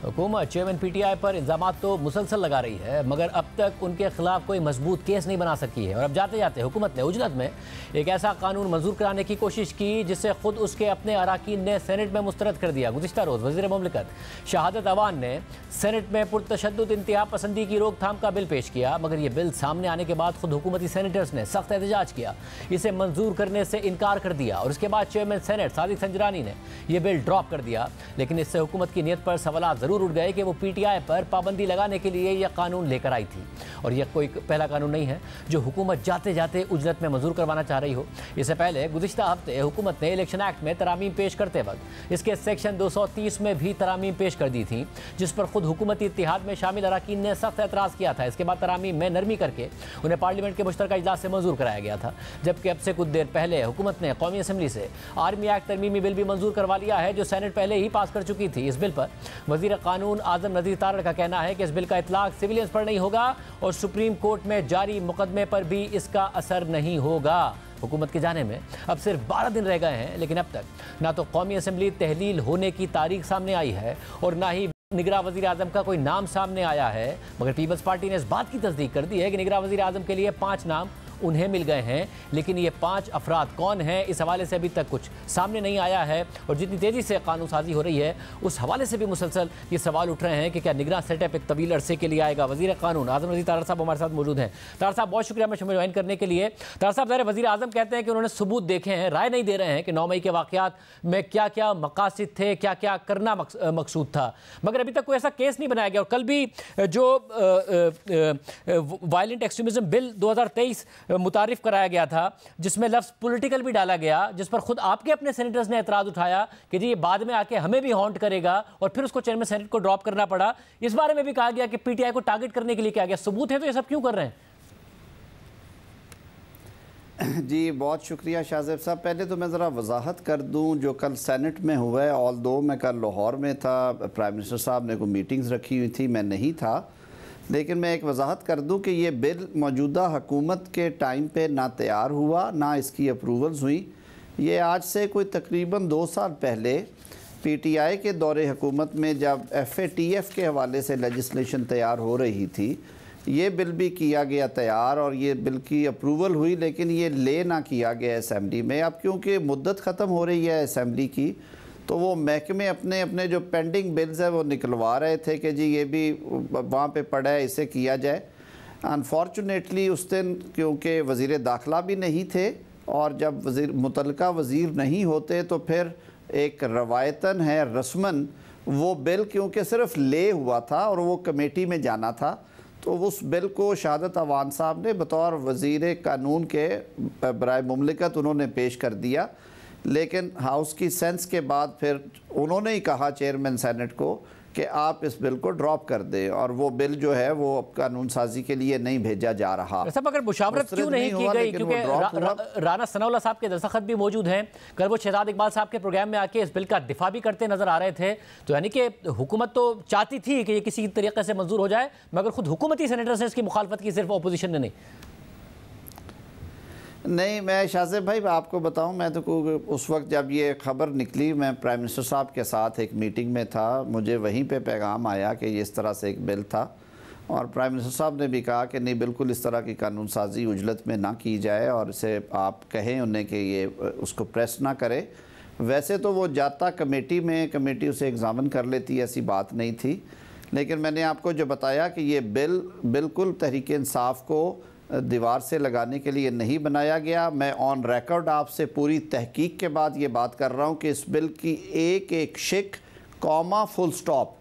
हुकूमत चेयरमैन PTI पर इल्ज़ामात तो मुसलसल लगा रही है मगर अब तक उनके खिलाफ कोई मजबूत केस नहीं बना सकी है। और अब जाते जाते हुकूमत ने उजलत में एक ऐसा कानून मंजूर कराने की कोशिश की जिससे खुद उसके अपने अराकीन ने सेनेट में मुस्तरद कर दिया। गुज़िश्ता रोज़ वज़ीर मुमलिकत शहादत अवान ने सेनेट में पुरतशद्दुद इंतहा पसंदी की रोकथाम का बिल पेश किया, मगर ये बिल सामने आने के बाद खुद हुकूमती सेनेटर्स ने सख्त एहतजाज किया, इसे मंजूर करने से इनकार कर दिया और उसके बाद चेयरमैन सेनेट सादिक संजरानी ने यह बिल ड्रॉप कर दिया। लेकिन इससे हुकूमत की नीयत पर सवाल ज़रूर उठ गए कि वो PTI पर पाबंदी लगाने के लिए यह कानून लेकर आई थी और यह कोई पहला कानून नहीं है जो हुकूमत जाते जाते उजरत में मंजूर करवाना चाह रही हो। इससे पहले गुज़िश्ता हफ्ते हुकूमत ने इलेक्शन एक्ट में तरामीम पेश करते वक्त इसके सेक्शन 230 में भी तरामीम पेश कर दी थी, जिस पर खुद हुकूमती इत्तिहाद में शामिल अराकीन ने सख्त एतराज़ किया था। इसके बाद तरामीम में नरमी करके उन्हें पार्लियामेंट के मुश्तरका इजलास से मंजूर कराया गया था, जबकि अब से कुछ देर पहले हुकूमत ने कौमी असम्बली से आर्मी एक्ट तरमीमी बिल भी मंजूर करवा लिया है जो सेनेट पहले ही पास कर चुकी थी। इस बिल पर वज़ीर कानून आज़म नज़ीर तारड़ का कहना है कि इस बिल का इतलाक सिविलियंस पर नहीं होगा और सुप्रीम कोर्ट में जारी मुकदमे पर भी इसका असर नहीं होगा। हुकूमत के जाने में अब सिर्फ 12 दिन रह गए हैं, लेकिन अब तक ना तो कौमी असम्बली तहलील होने की तारीख सामने आई है और ना ही निगरां वज़ीर आज़म का कोई नाम सामने आया है। मगर पीपल्स पार्टी ने इस बात की तस्दीक कर दी है कि निगरां वज़ीर आज़म के लिए 5 नाम उन्हें मिल गए हैं, लेकिन ये 5 अफराद कौन हैं, इस हवाले से अभी तक कुछ सामने नहीं आया है। और जितनी तेज़ी से कानून साजी हो रही है, उस हवाले से भी मुसलसल ये सवाल उठ रहे हैं कि क्या निगरान सेटअप एक तवील अरसे के लिए आएगा। वज़ीर कानून आज़म रज़ी तारड़ साहब हमारे साथ मौजूद हैं। तारड़ साहब, बहुत शुक्रिया हमें ज्वाइन करने के लिए। तारड़ साहब, ज़ाहिर वज़ीर आज़म कहते हैं कि उन्होंने सबूत देखे हैं, राय नहीं दे रहे हैं कि 9 मई के वाक़यात में क्या क्या मकासद थे, क्या क्या करना मकसूद था, मगर अभी तक कोई ऐसा केस नहीं बनाया गया। और कल भी जो वायलेंट एक्सट्रीमिज्म बिल 2023 मुतारिफ कराया गया था, जिसमें लफ्ज़ पॉलिटिकल भी डाला गया, जिस पर खुद आपके अपने सेनेटर्स ने एतराज़ उठाया कि जी ये बाद में आके हमें भी हॉन्ट करेगा, और फिर उसको चेयरमैन सेनेट को ड्रॉप करना पड़ा। इस बारे में भी कहा गया कि पीटीआई को टारगेट करने के लिए किया गया। सबूत है तो ये सब क्यों कर रहे हैं? जी बहुत शुक्रिया शाहज़ेब साहब। पहले तो मैं ज़रा वजाहत कर दूं जो कल सेनेट में हुआ है। ऑल दो मैं कल लाहौर में था, प्राइम मिनिस्टर साहब ने कोई मीटिंग्स रखी हुई थी, मैं नहीं था, लेकिन मैं एक वजाहत कर दूं कि ये बिल मौजूदा हुकूमत के टाइम पे ना तैयार हुआ, ना इसकी अप्रूवल्स हुई। ये आज से कोई तकरीबन 2 साल पहले पीटीआई के दौरे हुकूमत में जब FATF के हवाले से लेजिस्लेशन तैयार हो रही थी, ये बिल भी किया गया तैयार और ये बिल की अप्रूवल हुई, लेकिन ये ले ना किया गया असेंबली में। अब क्योंकि मुद्दत ख़त्म हो रही है असेंबली की, तो वो महकमे अपने अपने जो पेंडिंग बिल्स है वो निकलवा रहे थे कि जी ये भी वहाँ पे पड़ा है, इसे किया जाए। अनफॉर्चुनेटली उस दिन क्योंकि वज़ीर दाखिला भी नहीं थे, और जब मुतलका वज़ीर नहीं होते तो फिर एक रवायतन है रस्मन वो बिल क्योंकि सिर्फ ले हुआ था और वो कमेटी में जाना था, तो उस बिल को शहादत अवान साहब ने बतौर वज़ीर कानून के बराए मुमलिकत उन्होंने पेश कर दिया। लेकिन हाउस की सेंस के बाद फिर उन्होंने ही कहा चेयरमैन सेनेट को कि आप इस बिल को ड्रॉप कर दें, और वो बिल जो है वो अब कानून साजी के लिए नहीं भेजा जा रहा। सब अगर मुशावरत क्यों नहीं की गई, क्योंकि राना सनाउल्लाह साहब के दस्तखत भी मौजूद हैं। कल वो शहजाद इकबाल साहब के प्रोग्राम में आके इस बिल का दिफा भी करते नजर आ रहे थे। तो यानी कि हुकूमत तो चाहती थी कि ये किसी तरीके से मंजूर हो जाए, मगर खुद हुकूमती सेनेटर्स ने इसकी मुखालफत की, सिर्फ अपोजिशन ने नहीं। मैं शाहज़ेब भाई आपको बताऊं, मैं तो उस वक्त जब ये ख़बर निकली, मैं प्राइम मिनिस्टर साहब के साथ एक मीटिंग में था, मुझे वहीं पे पैगाम आया कि ये इस तरह से एक बिल था, और प्राइम मिनिस्टर साहब ने भी कहा कि नहीं बिल्कुल इस तरह की कानून साजी उजलत में ना की जाए, और इसे आप कहें उन्हें कि ये उसको प्रेस ना करे। वैसे तो वो जाता कमेटी में, कमेटी उसे एग्ज़ामिन कर लेती, ऐसी बात नहीं थी, लेकिन मैंने आपको जो बताया कि ये बिल बिल्कुल तहरीक इंसाफ को दीवार से लगाने के लिए नहीं बनाया गया। मैं ऑन रिकॉर्ड आपसे पूरी तहकीक के बाद ये बात कर रहा हूँ कि इस बिल की एक एक शिक, कॉमा, फुल स्टॉप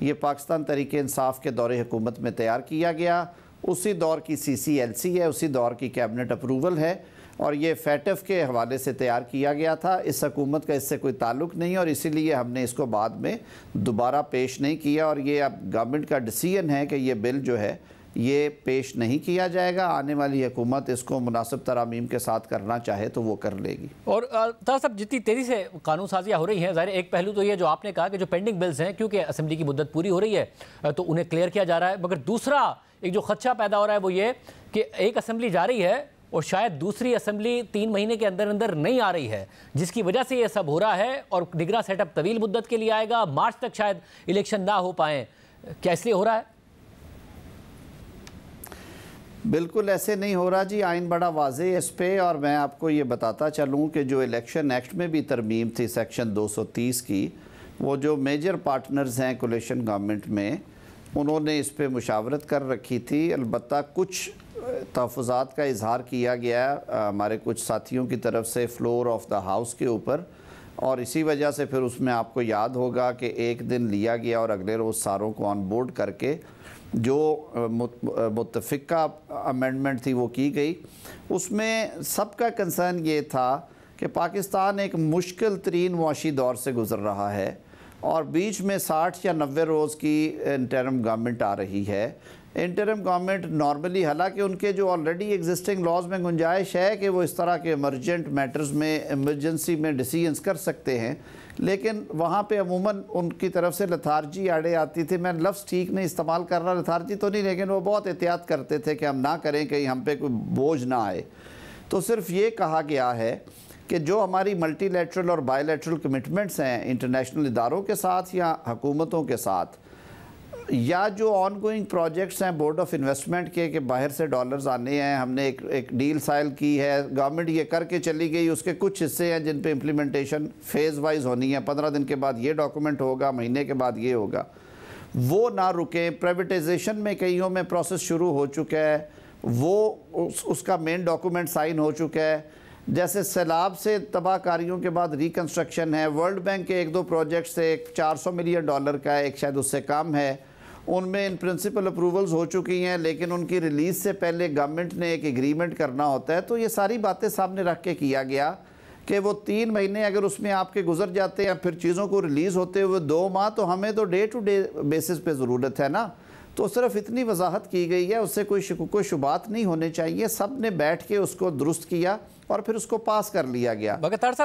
ये पाकिस्तान तहरीक इंसाफ के दौरे हुकूमत में तैयार किया गया। उसी दौर की CCLC है, उसी दौर की कैबिनेट अप्रूवल है, और ये FATF के हवाले से तैयार किया गया था। इस हुकूमत का इससे कोई ताल्लुक़ नहीं, और इसीलिए हमने इसको बाद में दोबारा पेश नहीं किया। और ये अब गवर्नमेंट का डिसीजन है कि ये बिल जो है ये पेश नहीं किया जाएगा। आने वाली हुकूमत इसको मुनासिब तरामीम के साथ करना चाहे तो वो कर लेगी। और तार साहब, जितनी तेज़ी से कानून साजियाँ हो रही हैं, ज़ाहिर एक पहलू तो ये जो आपने कहा कि जो पेंडिंग बिल्स हैं, क्योंकि असेंबली की मुद्दत पूरी हो रही है तो उन्हें क्लियर किया जा रहा है, मगर दूसरा एक जो खदशा पैदा हो रहा है वो ये कि एक असेंबली जा रही है और शायद दूसरी असेंबली 3 महीने के अंदर अंदर नहीं आ रही है, जिसकी वजह से ये सब हो रहा है, और निगरान सेटअप तवील मुद्दत के लिए आएगा, मार्च तक शायद इलेक्शन ना हो पाए। क्या इसलिए हो रहा है? बिल्कुल ऐसे नहीं हो रहा जी, आइन बड़ा वाज़ेह है इस पे। और मैं आपको ये बताता चलूँ कि जो इलेक्शन एक्ट में भी तरमीम थी सेक्शन 230 की, वो जो मेजर पार्टनर्स हैं कोलिशन गवर्नमेंट में, उन्होंने इस पे मुशावरत कर रखी थी। अलबत्ता कुछ तहफ़्फ़ुज़ात का इजहार किया गया हमारे कुछ साथियों की तरफ से फ्लोर ऑफ द हाउस के ऊपर, और इसी वजह से फिर उसमें आपको याद होगा कि एक दिन लिया गया और अगले रोज़ सारों को ऑन बोर्ड करके जो मुत्तफ़िका अमेंडमेंट थी वो की गई। उसमें सबका कंसर्न ये था कि पाकिस्तान एक मुश्किल तरीन मुआशी दौर से गुज़र रहा है, और बीच में 60 या 90 रोज़ की इंटरिम गवर्नमेंट आ रही है। इंटरिम गवर्नमेंट नॉर्मली, हालांकि उनके जो ऑलरेडी एग्जिस्टिंग लॉज में गुंजाइश है कि वो इस तरह के इमरजेंट मैटर्स में, इमरजेंसी में डिसीजंस कर सकते हैं, लेकिन वहाँ पे अमूमन उनकी तरफ से लथार्जी आड़े आती थी। मैं लफ्ज़ ठीक नहीं इस्तेमाल कर रहा, लथार्जी तो नहीं, लेकिन वो बहुत एहतियात करते थे कि हम ना करें कहीं हम पे कोई बोझ ना आए। तो सिर्फ ये कहा गया है कि जो हमारी मल्टीलैटरल और बायलैटरल कमिटमेंट्स हैं इंटरनेशनल इदारों के साथ या हुकूमतों के साथ, या जो ऑनगोइंग प्रोजेक्ट्स हैं बोर्ड ऑफ इन्वेस्टमेंट के बाहर से डॉलर्स आने हैं, हमने एक डील साइल की है, गवर्नमेंट ये करके चली गई, उसके कुछ हिस्से हैं जिन पे इम्प्लीमेंटेशन फेज़ वाइज होनी है, 15 दिन के बाद ये डॉक्यूमेंट होगा, महीने के बाद ये होगा, वो ना रुके। प्राइवेटाइजेशन में कईयों में प्रोसेस शुरू हो चुका है, वो उसका मेन डॉक्यूमेंट साइन हो चुका है। जैसे सैलाब से तबाहकारियों के बाद रिकन्स्ट्रक्शन है, वर्ल्ड बैंक के 1-2 प्रोजेक्ट से एक $400 मिलियन का है, एक शायद उससे कम है, उनमें इन प्रिंसिपल अप्रूवल्स हो चुकी हैं, लेकिन उनकी रिलीज़ से पहले गवर्नमेंट ने एक एग्रीमेंट करना होता है। तो ये सारी बातें सामने रख के किया गया कि वो 3 महीने अगर उसमें आपके गुजर जाते हैं, फिर चीज़ों को रिलीज़ होते हुए 2 माह, तो हमें तो डे टू डे बेसिस पे ज़रूरत है ना। तो सिर्फ इतनी वजाहत की गई है, उससे कोई शुबात नहीं होने चाहिए। सब ने बैठ के उसको दुरुस्त किया और फिर उसको पास कर लिया गया।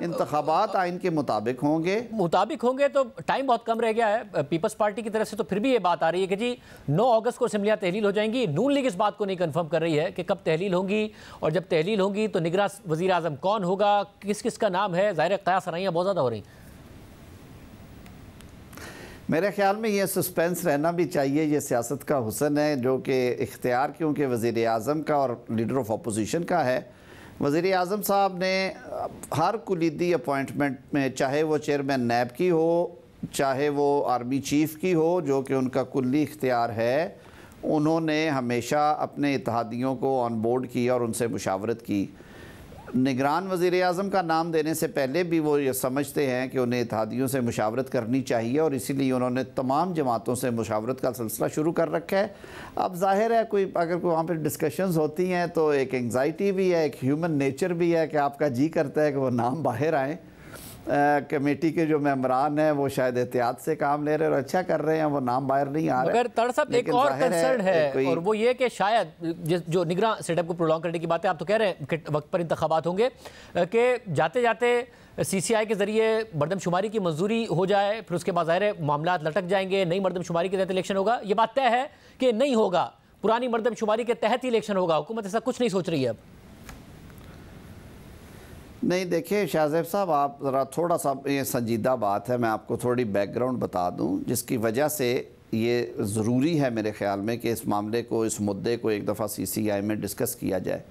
इंतखाबात आइन के मुताबिक होंगे तो टाइम बहुत कम रह गया है। पीपल्स पार्टी की तरफ से तो फिर भी ये बात आ रही है कि जी 9 अगस्त को असेंबलियाँ तहलील हो जाएंगी। नून लीग इस बात को नहीं कंफर्म कर रही है कि कब तहलील होंगी, और जब तहलील होंगी तो निगरां वज़ीर आज़म कौन होगा, किस किस का नाम है। ज़ाहिर क़यास आराइयाँ बहुत ज़्यादा हो रही। मेरे ख्याल में ये सस्पेंस रहना भी चाहिए, ये सियासत का हुस्न है, जो कि इख्तियार क्योंकि वज़ीर आज़म का और लीडर ऑफ अपोजिशन का है। वज़ीर आज़म साहब ने हर कुलीदी अपॉइंटमेंट में, चाहे वो चेयरमैन नैब की हो, चाहे वो आर्मी चीफ़ की हो, जो कि उनका कुल्ली इख्तियार है, उन्होंने हमेशा अपने इत्तेहादियों को ऑन बोर्ड किया और उनसे मुशावरत की। निगरान वज़ीर आज़म का नाम देने से पहले भी वो ये समझते हैं कि उन्हें इत्तेहादियों से मुशावरत करनी चाहिए, और इसीलिए उन्होंने तमाम जमातों से मुशावरत का सिलसिला शुरू कर रखा है। अब जाहिर है अगर कोई वहाँ पर डिस्कशंस होती हैं तो एक एंग्जाइटी भी है, एक ह्यूमन नेचर भी है कि आपका जी करता है कि वो नाम बाहर आएँ। कमेटी के जो मेंबरान हैं वो शायद एहतियात से काम ले रहे हैं और अच्छा कर रहे हैं, वो नाम बाहर नहीं आ रहे। मगर तड़ साहब एक और कंसर्न है, और वो ये कि शायद जो निगरां सेटअप को प्रोलॉन्ग करने की बात है, आप तो कह रहे हैं कि वक्त पर इंतखाबात होंगे, कि जाते जाते CCI के ज़रिए मरदमशुमारी की मंजूरी हो जाए, फिर उसके बाद ज़ाहिर मामला लटक जाएंगे, नई मरदमशुमारी के तहत इलेक्शन होगा। ये बात तय है कि नहीं होगा, पुरानी मरदमशुमारी के तहत ही इलेक्शन होगा। हुकूमत ऐसा कुछ नहीं सोच रही है अब। नहीं, देखिए शाहज़ेब साहब, आप ज़रा थोड़ा सा, ये संजीदा बात है, मैं आपको थोड़ी बैकग्राउंड बता दूं जिसकी वजह से ये ज़रूरी है मेरे ख़्याल में कि इस मामले को, इस मुद्दे को एक दफ़ा CCI में डिस्कस किया जाए।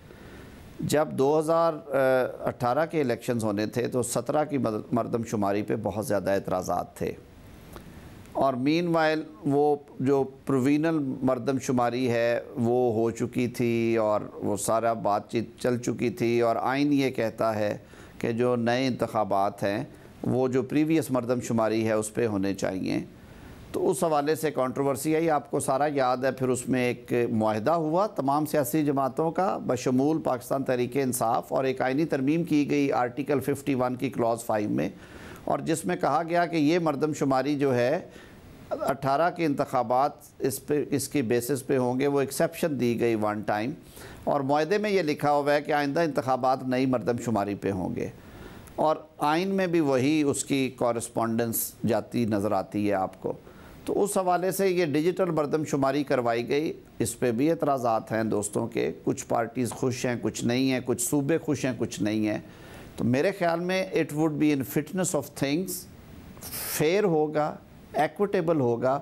जब 2018 के इलेक्शंस होने थे तो 17 की मरदमशुमारी पे बहुत ज़्यादा एतराज़ात थे, और मीनवाइल वो जो प्रोविनल मरदमशुमारी है वो हो चुकी थी और वो सारा बातचीत चल चुकी थी, और आइन ये कहता है कि जो नए इंतखाबात हैं वो जो प्रीवियस मरदमशुमारी है उस पर होने चाहिए। तो उस हवाले से कंट्रोवर्सी आई, आपको सारा याद है। फिर उसमें एक मुआहदा हुआ तमाम सियासी जमातों का बशमूल पाकिस्तान तहरीक-ए-इंसाफ, और एक आइनी तरमीम की गई आर्टिकल 51 की क्लॉज 5 में, और जिसमें कहा गया कि ये मरदमशुमारी जो है 18 के इंतखाबात इसकी बेसिस पे होंगे। वो एक्सेप्शन दी गई 1 टाइम, और मुआहदे में ये लिखा हुआ है कि आइंदा इंतखाबात नई मरदमशुमारी पे होंगे, और आइन में भी वही उसकी कॉरस्पॉन्डेंस जाती नज़र आती है आपको। तो उस हवाले से ये डिजिटल मरदमशुमारी करवाई गई, इस पर भी एतराज़ात हैं दोस्तों के। कुछ पार्टीज़ खुश हैं, कुछ नहीं हैं, कुछ सूबे खुश हैं, कुछ नहीं हैं। तो मेरे ख़्याल में it would be in fitness of things, fair होगा, एक्विटेबल होगा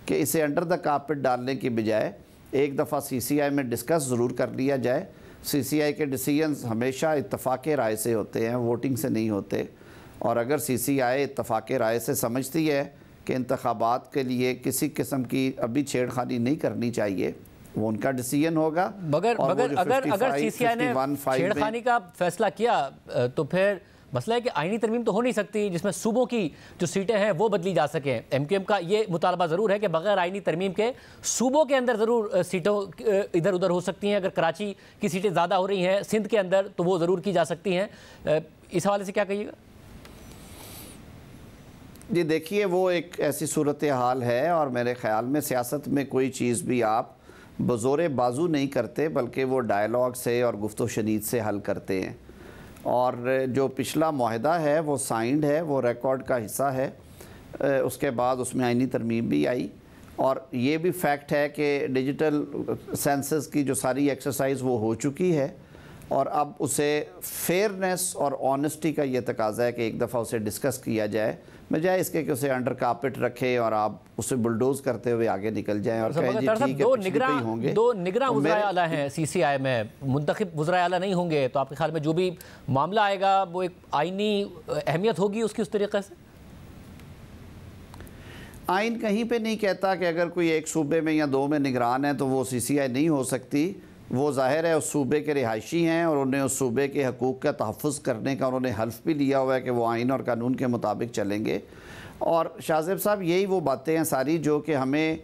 कि इसे अंडर द कारपेट डालने की बजाय एक दफ़ा CCI में डिस्कस ज़रूर कर लिया जाए। CCI के डिसीजंस हमेशा इत्तफाक़ राय से होते हैं, वोटिंग से नहीं होते, और अगर CCI इत्तफाक़ राय से समझती है कि इंतखाबात के लिए किसी किस्म की अभी छेड़खानी नहीं करनी चाहिए, वो उनका डिसीजन होगा। मगर अगर CCI ने छेड़खानी का फैसला किया तो फिर मसला है कि आईनी तरमीम तो हो नहीं सकती जिसमें सूबों की जो सीटें हैं वो बदली जा सकें। MQM का ये मुतालबा ज़रूर है कि बगैर आईनी तरमीम के सूबों के अंदर ज़रूर सीटों इधर उधर हो सकती हैं। अगर कराची की सीटें ज़्यादा हो रही हैं सिंध के अंदर तो वो ज़रूर की जा सकती हैं। इस हवाले से क्या कहिएगा? जी देखिए, वो एक ऐसी सूरत हाल है, और मेरे ख़्याल में सियासत में कोई चीज़ भी आप बज़ोर बाजू नहीं करते, बल्कि वो डायलॉग से और गुफ्तो शनीद से हल करते हैं। और जो पिछला मुआहदा है वो साइंड है, वो रिकॉर्ड का हिस्सा है। उसके बाद उसमें आइनी तरमीम भी आई, और ये भी फैक्ट है कि डिजिटल सेंसस की जो सारी एक्सरसाइज वो हो चुकी है, और अब उसे फेयरनेस और ऑनेस्टी का ये तकाज़ा है कि एक दफ़ा उसे डिस्कस किया जाए। बजाय इसके कि उसे अंडर कारपेट रखें और आप उसे बुलडोज करते हुए आगे निकल जाएं और कहें जी ठीक है पिछले पे ही होंगे। दो निगरान वज़राए आला हैं CCI में, मुंतखब वज़राए आला नहीं होंगे, तो आपके ख्याल में जो भी मामला आएगा वो एक आईनी अहमियत होगी उसकी उस तरीके से? आइन कहीं पे नहीं कहता कि अगर कोई एक सूबे में या दो में निगरान है तो वो CCI नहीं हो सकती। वो ज़ाहिर है उस सूबे के रिहायशी हैं और उन्हें उस सूबे के हकूक़ का तहफ़्फ़ुज़ करने का उन्होंने हल्फ भी लिया हुआ है कि वो आइन और कानून के मुताबिक चलेंगे। और शाहज़ेब साहब यही वो बातें हैं सारी जो कि हमें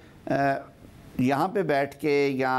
यहाँ पे बैठ के या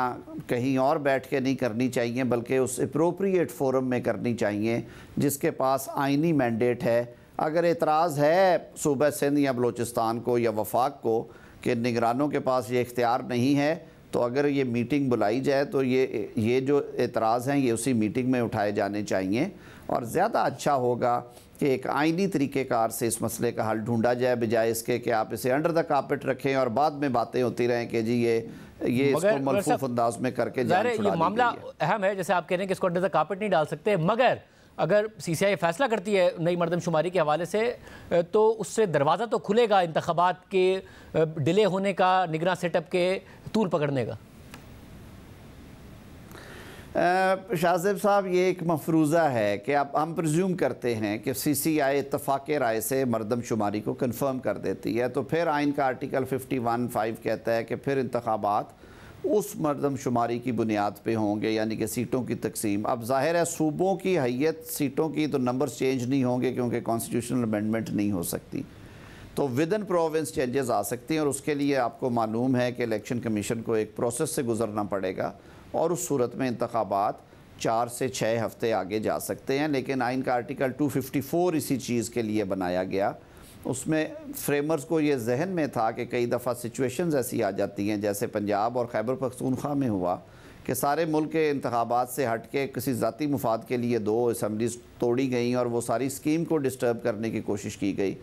कहीं और बैठ के नहीं करनी चाहिए, बल्कि उस अप्रोप्रिएट फोरम में करनी चाहिए जिसके पास आइनी मैंडेट है। अगर एतराज़ है सूबा सिंध या बलूचिस्तान को या वफाक को कि निगरानों के पास ये इख्तियार नहीं है, तो अगर ये मीटिंग बुलाई जाए तो ये जो एतराज़ हैं ये उसी मीटिंग में उठाए जाने चाहिए और ज़्यादा अच्छा होगा कि एक आइनी तरीक़ेकार से इस मसले का हल ढूंढा जाए, बजाय इसके कि आप इसे अंडर द कारपेट रखें और बाद में बातें होती रहें कि जी ये इसको मलफूफ अंदाज में करके जान छुड़ा दी मामला गई है। अहम है, जैसे आप कह रहे हैं कि इसको अंडर द कारपेट नहीं डाल सकते, मगर अगर CCI फैसला करती है नई मरदमशुमारी के हवाले से तो उससे दरवाज़ा तो खुलेगा इंतखाबात के डिले होने का, निगरान सेटअप के तूल पकड़ने का। शाहज़ेब साहब ये एक मफरूज़ा है कि अब हम प्रिज्यूम करते हैं कि CCI इत्तफ़ाक़ राय से मरदमशुमारी को कन्फर्म कर देती है, तो फिर आइन का आर्टिकल 51(5) कहता है कि फिर इंतखाबात उस मरदमशुमारी की बुनियाद पे होंगे, यानी कि सीटों की तकसीम। अब ज़ाहिर है सूबों की हैयत सीटों की तो नंबर्स चेंज नहीं होंगे क्योंकि कॉन्स्टिट्यूशनल अमेंडमेंट नहीं हो सकती, तो विद इन प्रोविंस चेंजेस आ सकती हैं और उसके लिए आपको मालूम है कि इलेक्शन कमीशन को एक प्रोसेस से गुजरना पड़ेगा और उस सूरत में इंतखाबात 4 से 6 हफ्ते आगे जा सकते हैं। लेकिन आइन का आर्टिकल 254 इसी चीज़ के लिए बनाया गया। उसमें फ्रेमर्स को ये जहन में था कि कई दफ़ा सिचुएशंस ऐसी आ जाती हैं जैसे पंजाब और खैबर पख्तूनख्वा में हुआ कि सारे मुल्क के इंतखाबात से हट के किसी ज़ाती मुफाद के लिए 2 असम्बलीज़ तोड़ी गई और वो सारी स्कीम को डिस्टर्ब करने की कोशिश की गई,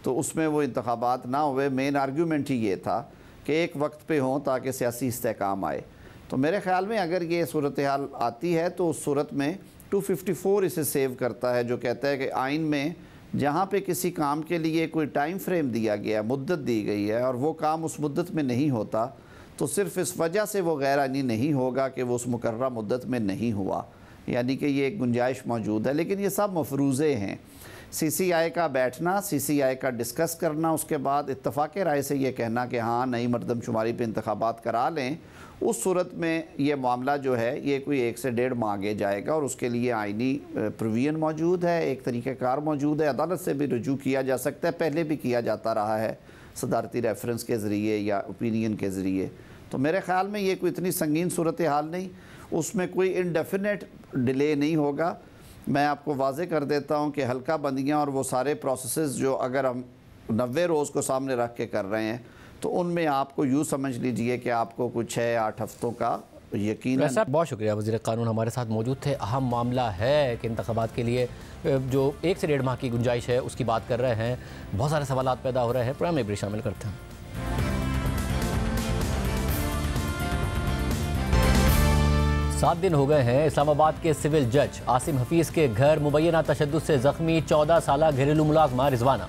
तो उसमें वो इंतखाबात ना हुए। मेन आर्ग्यूमेंट ही ये था कि एक वक्त पे हों ताकि सियासी इस्तेहकाम आए। तो मेरे ख़्याल में अगर ये सूरत हाल आती है तो उस सूरत में 254 इसे सेव करता है, जो कहता है कि आइन में जहाँ पे किसी काम के लिए कोई टाइम फ्रेम दिया गया, मुद्दत दी गई है और वो काम उस मुद्दत में नहीं होता, तो सिर्फ इस वजह से वो गैर आइनी नहीं होगा कि वो उस मुकर्ररा मुद्दत में नहीं हुआ, यानी कि ये एक गुंजाइश मौजूद है। लेकिन ये सब मफरूज़े हैं। CCI का बैठना, CCI का डिस्कस करना, उसके बाद इत्तफ़ाक़ राय से ये कहना कि हाँ नई मरदमशुमारी पे इंतखाबात करा लें, उस सूरत में ये मामला जो है ये कोई 1 से 1.5 माह आगे जाएगा और उसके लिए आइनी प्रोविजन मौजूद है, एक तरीक़ाकार मौजूद है। अदालत से भी रुजू किया जा सकता है, पहले भी किया जाता रहा है सदारती रेफरेंस के ज़रिए या ओपिनियन के ज़रिए। तो मेरे ख़्याल में ये कोई इतनी संगीन सूरत हाल नहीं, उसमें कोई इंडेफिनेट डिले नहीं होगा। मैं आपको वाज़े कर देता हूँ कि हल्का बंदियाँ और वो सारे प्रोसेसेस जो अगर हम 90 रोज़ को सामने रख के कर रहे हैं तो उनमें आपको यूँ समझ लीजिए कि आपको कुछ 6-8 हफ्तों का यकीन है। बहुत शुक्रिया, वज़ीर क़ानून हमारे साथ मौजूद थे। अहम मामला है कि इंतखाबात के लिए जो 1 से 1.5 माह की गुंजाइश है उसकी बात कर रहे हैं, बहुत सारे सवाल पैदा हो रहे हैं, प्रोग्राम में भी शामिल करते हैं। 7 दिन हो गए हैं इस्लामाबाद के सिविल जज आसिम हफीज़ के घर मुबैना तशद्दुद से ज़ख्मी 14 साला घरेलू मुलाजमा रिजवाना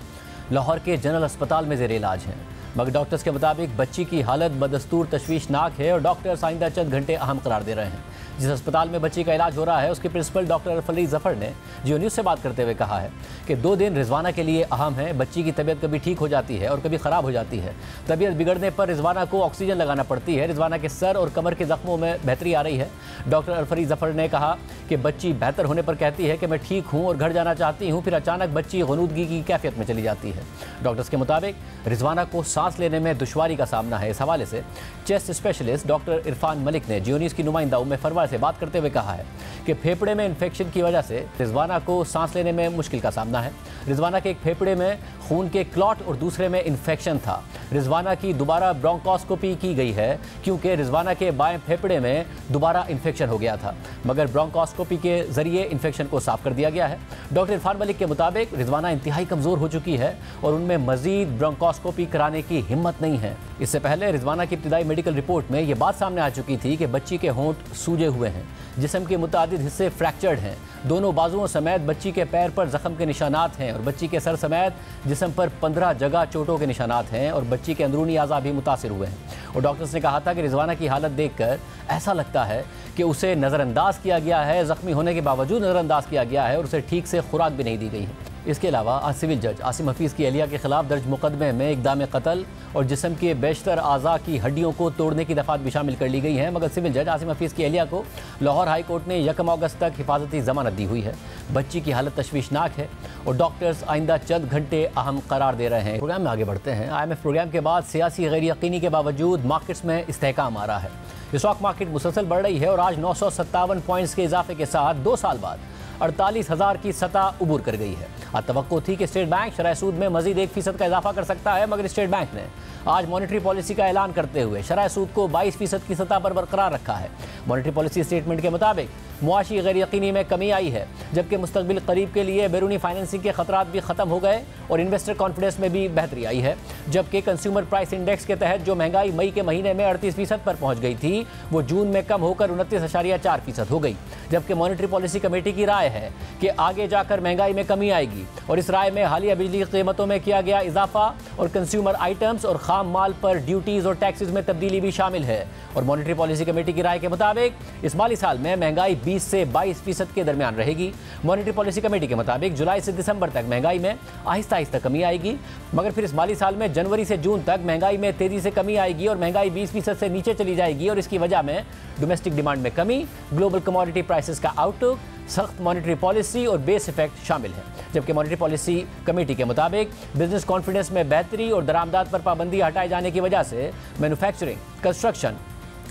लाहौर के जनरल अस्पताल में ज़ेर इलाज हैं, मगर डॉक्टर्स के मुताबिक बच्ची की हालत बदस्तूर तशवीशनाक है और डॉक्टर्स आइंदा चंद घंटे अहम करार दे रहे हैं। जिस अस्पताल में बच्ची का इलाज हो रहा है उसके प्रिंसिपल डॉक्टर अरफली जफर ने जियो न्यूज़ से बात करते हुए कहा है कि 2 दिन रिजवाना के लिए अहम है। बच्ची की तबीयत कभी ठीक हो जाती है और कभी ख़राब हो जाती है। तबीयत बिगड़ने पर रिजवाना को ऑक्सीजन लगाना पड़ती है। रिजवाना के सर और कमर के जख्मों में बेहतरी आ रही है। डॉक्टर अरफली जफर ने कहा कि बच्ची बेहतर होने पर कहती है कि मैं ठीक हूँ और घर जाना चाहती हूँ, फिर अचानक बच्ची गनूदगी की कैफियत में चली जाती है। डॉक्टर्स के मुताबिक रिजवाना को सांस लेने में दुश्वारी का सामना है। इस हवाले से chest specialist doctor Irfan Malik ने जियो न्यूज़ की नुमाइंदा उम्मे फरवर से बात करते हुए कहा है कि फेफड़े में इन्फेक्शन की वजह से रिजवाना को सांस लेने में मुश्किल का सामना है। रिजवाना के एक फेफड़े में खून के क्लॉट और दूसरे में इन्फेक्शन था। रिजवाना की दोबारा ब्रोंकोस्कोपी की गई है क्योंकि रिजवाना के बाएं फेफड़े में दोबारा इन्फेक्शन हो गया था, मगर ब्रोंकोस्कोपी के जरिए इन्फेक्शन को साफ कर दिया गया है। डॉक्टर इरफान मलिक के मुताबिक रिजवाना इंतहाई कमज़ोर हो चुकी है और उनमें मजीद ब्रोंकोस्कोपी कराने की हिम्मत नहीं है। इससे पहले रिजवाना की इब्तिदाई मेडिकल रिपोर्ट में यह बात सामने आ चुकी थी कि बच्ची के होंठ सूजे हुए हैं, जिस्म के मुतादिद हिस्से फ्रैक्चर्ड हैं, दोनों बाजुओं समेत बच्ची के पैर पर जख्म के निशानात हैं और बच्ची के सर समेत जिस्म पर 15 जगह चोटों के निशानात हैं और बच्ची के अंदरूनी आज़ा भी मुतासिर हुए हैं। और डॉक्टर्स ने कहा था कि रिजवाना की हालत देखकर ऐसा लगता है कि उसे नज़रअंदाज किया गया है, ज़ख्मी होने के बावजूद नज़रअंदाज किया गया है और उसे ठीक से खुराक भी नहीं दी गई है। इसके अलावा आज सिविल जज आसिम हफीज़ की अहलिया के खिलाफ दर्ज मुकदमे में इक़दाम कत्ल और जिस्म के बेशतर आज़ा की हड्डियों को तोड़ने की दफ़ात भी शामिल कर ली गई हैं, मगर सिविल जज आसिम हफीज़ की अहलिया को लाहौर हाई कोर्ट ने 1 अगस्त तक हिफाजती ज़मानत दी हुई है। बच्ची की हालत तशवीशनाक है और डॉक्टर्स आइंदा चंद घंटे अहम करार दे रहे हैं। प्रोग्राम में आगे बढ़ते हैं। IMF प्रोग्राम के बाद सियासी गैर यकीनी के बावजूद मार्केट्स में इस्तेहकाम आ रहा है। स्टॉक मार्केट मुसलसल बढ़ रही है और आज 957 पॉइंट्स के इजाफे के साथ 2 साल बाद 48,000 की सतह उबूर कर गई है। आज तवक्को थी कि स्टेट बैंक शरह सूद में मजीद 1% का इजाफा कर सकता है, मगर स्टेट बैंक ने आज मॉनेटरी पॉलिसी का ऐलान करते हुए शरह सूद को 22% की सतह पर बरकरार रखा है। मॉनेटरी पॉलिसी स्टेटमेंट के मुताबिक मुआशी गैर यकीनी में कमी आई है, जबकि मुस्तकबिल करीब के लिए बैरूनी फाइनेंसिंग के खतरात भी खत्म हो गए और इन्वेस्टर कॉन्फिडेंस में भी बेहतरी आई है। जबकि कंज्यूमर प्राइस इंडेक्स के तहत जो महंगाई मई के महीने में 38% पर पहुंच गई थी, वो जून में कम होकर 29.4% हो गई। जबकि मॉनेटरी पॉलिसी कमेटी की राय है कि आगे जाकर महंगाई में कमी आएगी और इस राय में हालिया बिजली की कीमतों में किया गया इजाफा और कंज्यूमर आइटम्स और खाम माल पर ड्यूटीज और टैक्सेस में तब्दीली भी शामिल है। और मॉनेटरी पॉलिसी कमेटी की राय के मुताबिक इस माली साल में महंगाई 20 से 22% के दरमियान रहेगी। मॉनेटरी पॉलिसी कमेटी के मुताबिक जुलाई से दिसंबर तक महंगाई में आहिस्ता आहिस्ता कमी आएगी, मगर फिर इस माली साल में जनवरी से जून तक महंगाई में तेजी से कमी आएगी और महंगाई 20% से नीचे चली जाएगी। और इसकी वजह में डोमेस्टिक डिमांड में कमी, ग्लोबल कमोडिटी प्राइसेस का आउटलुक, सख्त मॉनेटरी पॉलिसी और बेस इफेक्ट शामिल है। जबकि मॉनेटरी पॉलिसी कमेटी के मुताबिक बिजनेस कॉन्फिडेंस में बेहतरी और दरामदात पर पाबंदी हटाए जाने की वजह से मैन्युफैक्चरिंग, कंस्ट्रक्शन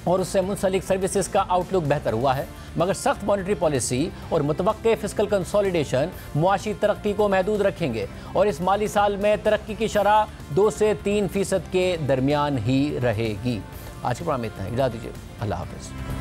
और उससे मुंसलिक सर्विसेज का आउटलुक बेहतर हुआ है, मगर सख्त मॉनेटरी पॉलिसी और मुतवक्के फिस्कल कंसोलिडेशन मुआशी तरक्की को महदूद रखेंगे और इस माली साल में तरक्की की शरह 2 से 3% के दरमियान ही रहेगी। आज के प्रोग्राम में इतना ही, इजाज़त दीजिए, अल्लाह हाफ़िज़।